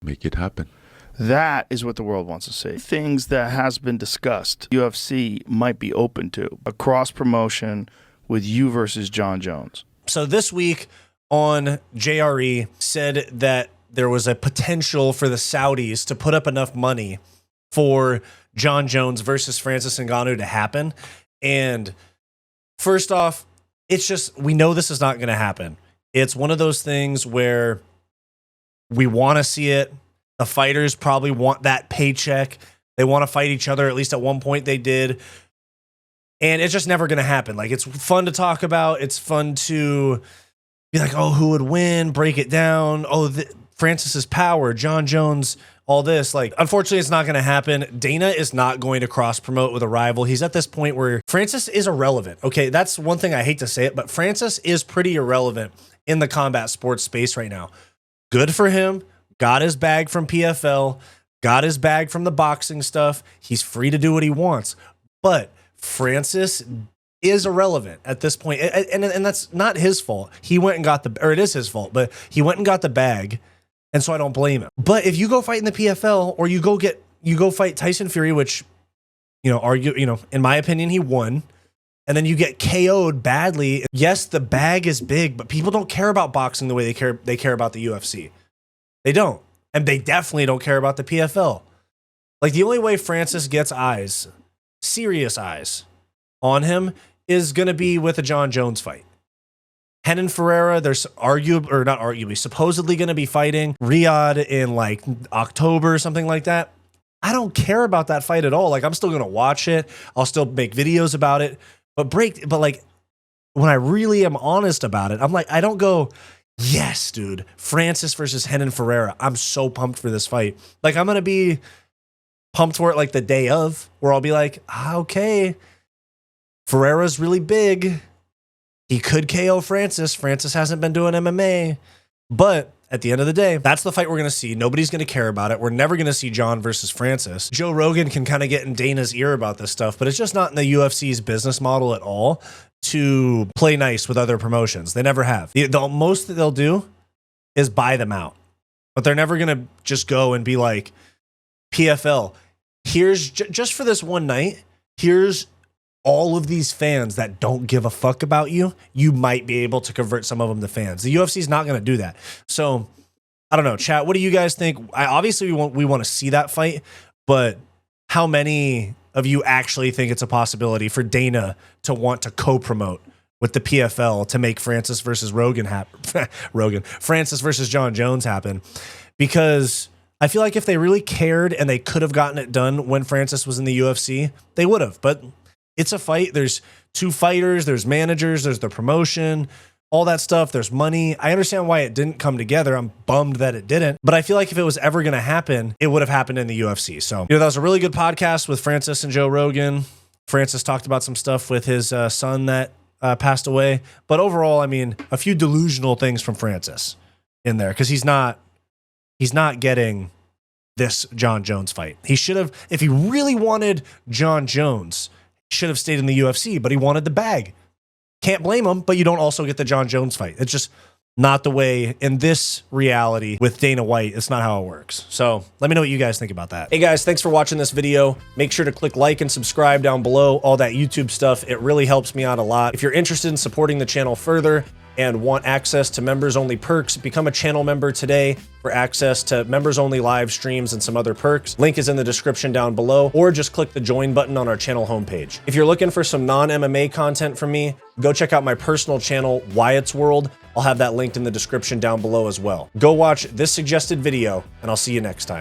Make it happen. That is what the world wants to see. Things that has been discussed, UFC might be open to. A cross promotion with you versus Jon Jones. So this week on JRE said that there was a potential for the Saudis to put up enough money for Jon Jones versus Francis Ngannou to happen. And first off, it's just, we know this is not going to happen. It's one of those things where we want to see it. The fighters probably want that paycheck. They want to fight each other. At least at one point they did. And it's just never going to happen. Like, it's fun to talk about. It's fun to be like, oh, who would win? Break it down. Oh, Francis's power, Jon Jones, all this. Like, unfortunately, it's not going to happen. Dana is not going to cross promote with a rival. He's at this point where Francis is irrelevant. Okay, that's one thing, I hate to say it, but Francis is pretty irrelevant in the combat sports space right now. Good for him. Got his bag from PFL. Got his bag from the boxing stuff. He's free to do what he wants. But Francis is irrelevant at this point. And that's not his fault. He went and got or it is his fault, but he went and got the bag. And so I don't blame him. But if you go fight in the PFL, or you go fight Tyson Fury, which, in my opinion, he won, and then you get KO'd badly. Yes, the bag is big, but people don't care about boxing the way they care about the UFC. They don't. And they definitely don't care about the PFL. Like, the only way Francis gets eyes, serious eyes, on him is going to be with a Jon Jones fight. Renan Ferreira, there's supposedly going to be fighting Riyadh in like October or something like that. I don't care about that fight at all. Like, I'm still going to watch it. I'll still make videos about it. But like, when I really am honest about it, I'm like, I don't go, yes, dude, Francis versus Renan Ferreira. I'm so pumped for this fight. Like, I'm going to be pumped for it like the day of, where I'll be like, okay, Ferreira's really big. He could KO Francis. Francis hasn't been doing MMA. But at the end of the day, that's the fight we're going to see. Nobody's going to care about it. We're never going to see Jon versus Francis. Joe Rogan can kind of get in Dana's ear about this stuff, but it's just not in the UFC's business model at all to play nice with other promotions. They never have. The most that they'll do is buy them out. But they're never going to just go and be like, PFL, here's just for this one night, here's all of these fans that don't give a fuck about you. You might be able to convert some of them to fans. The UFC is not going to do that. So I don't know, chat. What do you guys think? Obviously we want to see that fight, but how many of you actually think it's a possibility for Dana to want to co-promote with the PFL to make Francis versus Rogan happen? Francis versus Jon Jones happen? Because I feel like if they really cared and they could have gotten it done when Francis was in the UFC, they would have. But it's a fight. There's two fighters. There's managers. There's the promotion, all that stuff. There's money. I understand why it didn't come together. I'm bummed that it didn't. But I feel like if it was ever going to happen, it would have happened in the UFC. So, that was a really good podcast with Francis and Joe Rogan. Francis talked about some stuff with his son that passed away. But overall, I mean, a few delusional things from Francis in there, because he's not getting this Jon Jones fight. He should have, if he really wanted Jon Jones, should have stayed in the UFC, but he wanted the bag. Can't blame him, but you don't also get the Jon Jones fight. It's just not the way in this reality with Dana White. It's not how it works. So let me know what you guys think about that. Hey guys, thanks for watching this video. Make sure to click like and subscribe down below, all that YouTube stuff. It really helps me out a lot. If you're interested in supporting the channel further and want access to members-only perks, become a channel member today for access to members-only live streams and some other perks. Link is in the description down below, or just click the join button on our channel homepage. If you're looking for some non-MMA content from me, go check out my personal channel, Wyatt's World. I'll have that linked in the description down below as well. Go watch this suggested video, and I'll see you next time.